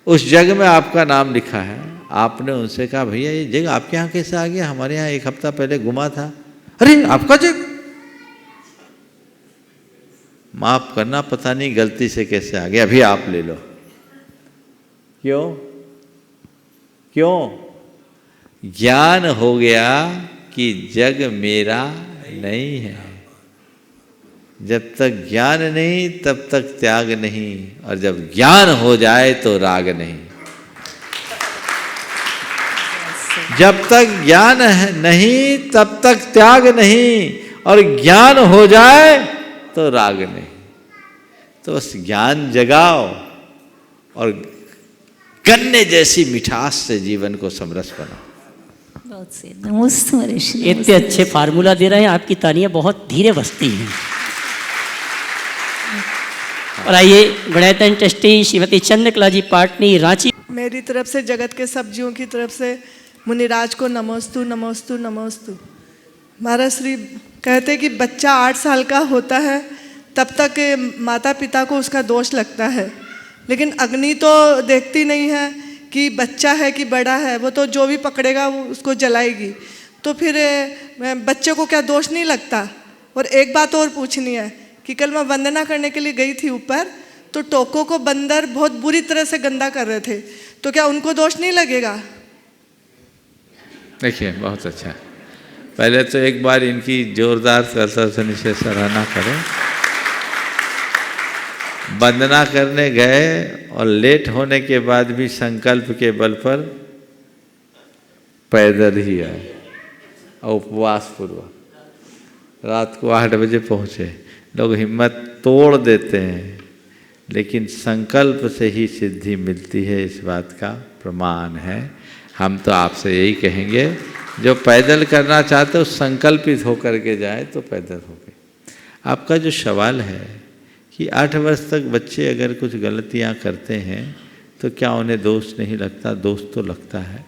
उस जग में आपका नाम लिखा है। आपने उनसे कहा, भैया ये जग आपके यहाँ कैसे आ गया? हमारे यहाँ 1 हफ्ता पहले गुमा था। अरे आपका जग? माफ करना, पता नहीं गलती से कैसे आ गया, अभी आप ले लो। क्यों? क्यों? ज्ञान हो गया कि जग मेरा नहीं है। जब तक ज्ञान नहीं तब तक त्याग नहीं, और जब ज्ञान हो जाए तो राग नहीं। जब तक ज्ञान है नहीं तब तक त्याग नहीं, और ज्ञान हो जाए तो राग नहीं। तो बस ज्ञान जगाओ और गन्ने जैसी मिठास से जीवन को समरस बनाओ। बहुत से नमस्ते। इतने अच्छे फार्मूला दे रहे हैं, आपकी तालियां बहुत धीरे बजती हैं। और आइए गणतंत्र ट्रस्टी श्रीमती चंद्रकला जी पाटनी, रांची। मेरी तरफ से जगत के सब जीवों की तरफ से मुनिराज को नमोस्तु नमोस्तु नमोस्तु। महाराज श्री कहते कि बच्चा 8 साल का होता है तब तक माता पिता को उसका दोष लगता है, लेकिन अग्नि तो देखती नहीं है कि बच्चा है कि बड़ा है, वो तो जो भी पकड़ेगा वो उसको जलाएगी। तो फिर बच्चे को क्या दोष नहीं लगता? और एक बात और पूछनी है कि कल मैं वंदना करने के लिए गई थी ऊपर, तो टोको को बंदर बहुत बुरी तरह से गंदा कर रहे थे, तो क्या उनको दोष नहीं लगेगा? देखिए बहुत अच्छा। पहले तो एक बार इनकी जोरदार करतन से सराहना करें। वंदना करने गए और लेट होने के बाद भी संकल्प के बल पर पैदल ही आए और उपवास पूर्वक रात को 8 बजे पहुँचे। लोग हिम्मत तोड़ देते हैं, लेकिन संकल्प से ही सिद्धि मिलती है, इस बात का प्रमाण है। हम तो आपसे यही कहेंगे, जो पैदल करना चाहते हो संकल्पित होकर के जाए तो पैदल हो गए। आपका जो सवाल है कि 8 वर्ष तक बच्चे अगर कुछ गलतियां करते हैं तो क्या उन्हें दोष नहीं लगता? दोष तो लगता है,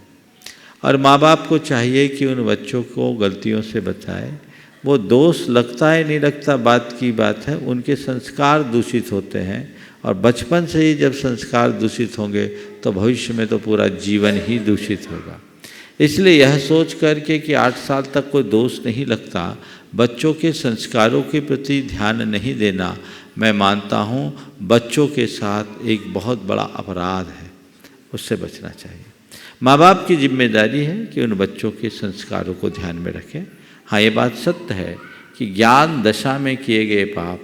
और माँ बाप को चाहिए कि उन बच्चों को गलतियों से बचाए। वो दोष लगता है नहीं लगता बात की बात है, उनके संस्कार दूषित होते हैं, और बचपन से ही जब संस्कार दूषित होंगे तो भविष्य में तो पूरा जीवन ही दूषित होगा। इसलिए यह सोच करके कि 8 साल तक कोई दोष नहीं लगता, बच्चों के संस्कारों के प्रति ध्यान नहीं देना, मैं मानता हूँ बच्चों के साथ एक बहुत बड़ा अपराध है, उससे बचना चाहिए। माँ बाप की जिम्मेदारी है कि उन बच्चों के संस्कारों को ध्यान में रखें। हाँ, ये बात सत्य है कि ज्ञान दशा में किए गए पाप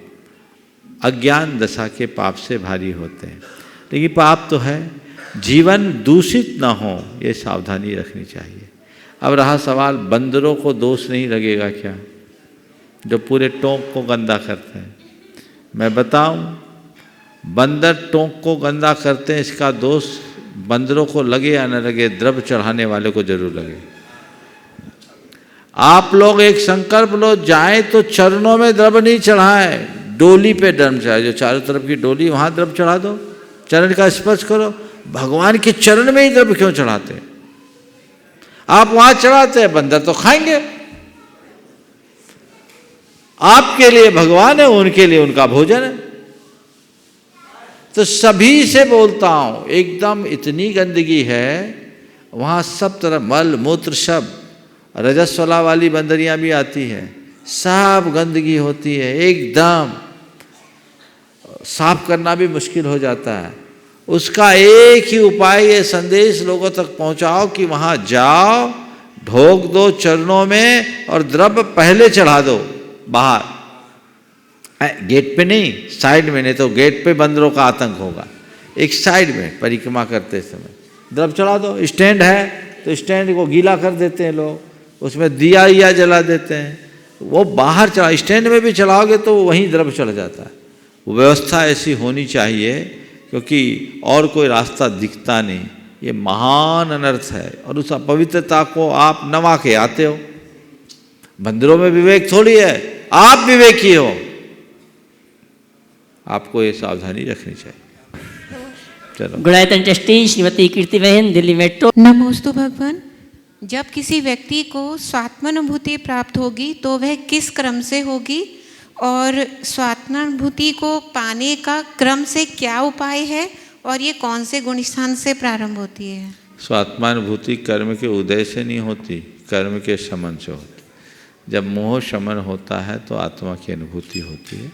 अज्ञान दशा के पाप से भारी होते हैं, लेकिन पाप तो है। जीवन दूषित ना हो ये सावधानी रखनी चाहिए। अब रहा सवाल, बंदरों को दोष नहीं लगेगा क्या, जो पूरे टोंक को गंदा करते हैं? मैं बताऊं, बंदर टोंक को गंदा करते हैं, इसका दोष बंदरों को लगे या न लगे, द्रव्य चढ़ाने वाले को जरूर लगे। आप लोग एक संकल्प लो, जाए तो चरणों में द्रव्य नहीं चढ़ाए, डोली पे द्रव्य चढ़ाए, जो चारों तरफ की डोली वहां द्रव्य चढ़ा दो, चरण का स्पर्श करो। भगवान के चरण में ही द्रव्य क्यों चढ़ाते? आप वहां चढ़ाते हैं, बंदर तो खाएंगे। आपके लिए भगवान है, उनके लिए उनका भोजन है। तो सभी से बोलता हूं, एकदम इतनी गंदगी है वहां, सब तरफ मल मूत्र, सब रजस्वला वाली बंदरियां भी आती है, सब गंदगी होती है, एकदम साफ करना भी मुश्किल हो जाता है। उसका एक ही उपाय, ये संदेश लोगों तक पहुंचाओ कि वहां जाओ, ढोक दो चरणों में और द्रव्य पहले चढ़ा दो बाहर, गेट पे नहीं, साइड में, नहीं तो गेट पे बंदरों का आतंक होगा। एक साइड में परिक्रमा करते समय द्रव्य चढ़ा दो। स्टैंड है तो स्टैंड को गीला कर देते हैं लोग, उसमें दिया जला देते हैं, वो बाहर चढ़ा, स्टैंड में भी चढ़ाओगे तो वहीं द्रव्य चढ़ जाता है। व्यवस्था ऐसी होनी चाहिए, क्योंकि और कोई रास्ता दिखता नहीं। ये महान अनर्थ है, और उस अपवित्रता को आप नवा के आते हो। बंदरों में विवेक थोड़ी है, आप विवेकी हो, आपको ये सावधानी रखनी चाहिए। चलो, गुणायतन ट्रस्टी श्रीमती कीर्ति बहन, दिल्ली मेट्रो। नमोस्तु भगवान। जब किसी व्यक्ति को स्वात्मानुभूति प्राप्त होगी तो वह किस क्रम से होगी, और स्वात्मानुभूति को पाने का क्रम से क्या उपाय है, और ये कौन से गुण स्थान से प्रारंभ होती है? स्वात्मानुभूति कर्म के उदय से नहीं होती, कर्म के शमन से होती। जब मोह शमन होता है तो आत्मा की अनुभूति होती है।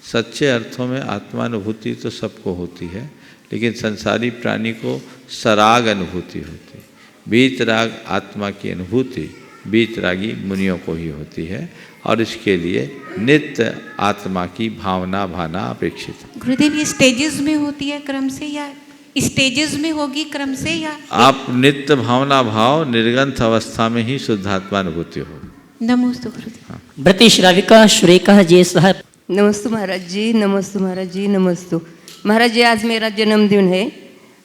सच्चे अर्थों में आत्मानुभूति तो सबको होती है, लेकिन संसारी प्राणी को सराग अनुभूति होती है। वीतराग आत्मा की अनुभूति वीतरागी मुनियों को ही होती है, और इसके लिए नित्य आत्मा की भावना भाना अपेक्षित है। गुरुदेव, ये स्टेजेस में होती है क्रम से, या स्टेजेस में होगी क्रम से, या आप नित्य भावना भाव निर्गंथ अवस्था में ही शुद्धात्मा अनुभूति होगी। नमोस्तु गुरुदेव। ब्रति श्राविका श्रेका जय साहब। नमस्ते महाराज जी, नमस्ते महाराज जी, नमस्ते महाराज जी। आज मेरा जन्मदिन है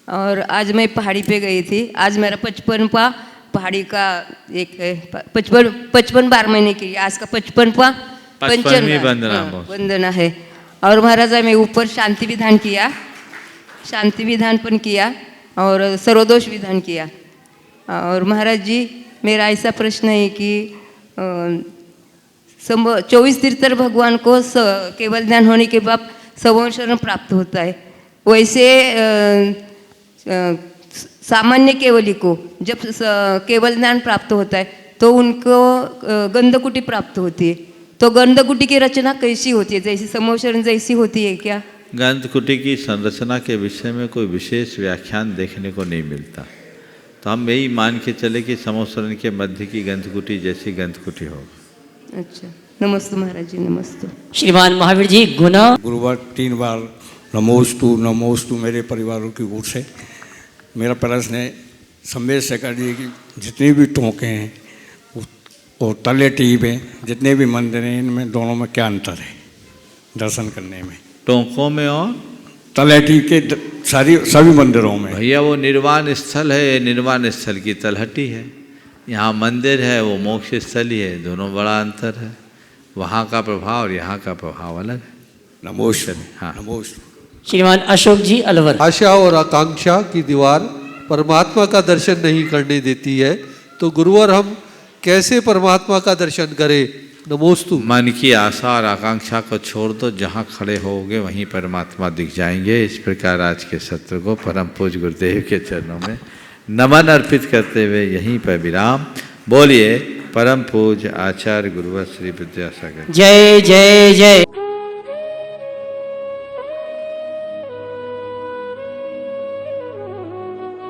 और आज मैं पहाड़ी पे गई थी। आज मेरा 55वां पहाड़ी का एक है, 55 बार मैंने की, आज का 55वां वंदना है। और महाराज मैं ऊपर शांति विधान किया, शांति विधान पण किया और सर्वदोष विधान किया। और महाराज जी, मेरा ऐसा प्रश्न है कि 24 तीर्थर भगवान को केवल ज्ञान होने के बाद संवत्सरण प्राप्त होता है, वैसे सामान्य केवली को जब केवल ज्ञान प्राप्त होता है तो उनको गंधकुटी प्राप्त होती है। तो गंधकुटी की रचना कैसी होती है, जैसी संवत्सरण जैसी होती है क्या? गंधकुटी की संरचना के विषय में कोई विशेष व्याख्यान देखने को नहीं मिलता, तो हम यही मान के चले कि संवत्सरण के मध्य की गंधकुटी जैसी गंधकुटी होगी। अच्छा, नमस्ते महाराज जी, नमस्ते। श्रीमान महावीर जी गुना। गुरुवार 3 बार नमोस्तु मेरे परिवारों की ओर से। मेरा प्रश्न है, संवेद से कर दिए कि जितनी भी टोंके हैं और तलेटी में जितने भी मंदिर हैं, इनमें दोनों में क्या अंतर है दर्शन करने में? टोंकों में और तलेटी के सभी मंदिरों में। भैया वो निर्वाण स्थल है, निर्वाण स्थल की तलहटी है। यहाँ मंदिर है, वो मोक्ष स्थल ही है, दोनों बड़ा अंतर है। वहाँ का प्रभाव और यहाँ का प्रभाव अलग है। नमोस्तु। हाँ, नमोस्तु। श्रीमान अशोक जी अलवर। आशा और आकांक्षा की दीवार परमात्मा का दर्शन नहीं करने देती है, तो गुरुवर हम कैसे परमात्मा का दर्शन करें? नमोस्तु। मन की आशा और आकांक्षा को छोड़ दो, जहाँ खड़े होगे वहीं परमात्मा दिख जाएंगे। इस प्रकार आज के सत्र को परम पूज्य गुरुदेव के चरणों में नमन अर्पित करते हुए यहीं पर विराम। बोलिए परम पूज्य आचार्य गुरुवर श्री विद्यासागर। जय जय जय।